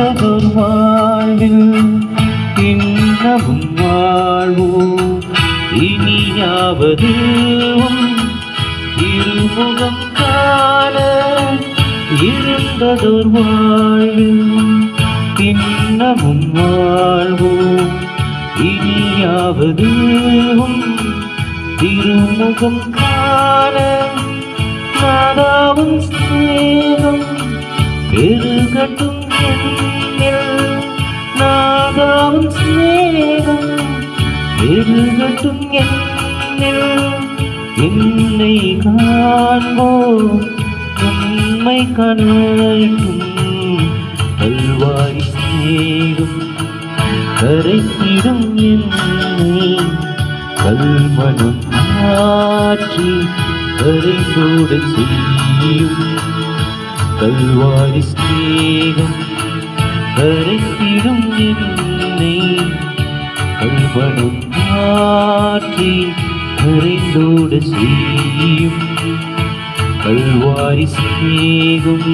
இருந்ததொரு வாழ்வில் இன்னமும் வாழ்வோம் இனியாவது இருமுகம் காண இருந்ததொரு வாழ்வில் இன்னமும் வாழ்வோம் இனியாவது திருமுகம் காண நாதாவும் ஸ்நேகம் பெருகட்டும் என்னில் நாதாவும் ஸ்நேகம் பெருகட்டும் என்னில் என்னை காண்போம் உண்மை காணட்டும் கல்வாரி ஸ்நேகம் கரைத்திடும் என்னை கல்மனம் ஆற்றி கரைந்தோட செய்யும் கல்வாரி ஸ்நேகம் கரைத்திடும் என்னை கல்மனம் ஆற்றி கரைந்தோட செய்யும் கல்வாரி ஸ்நேகம்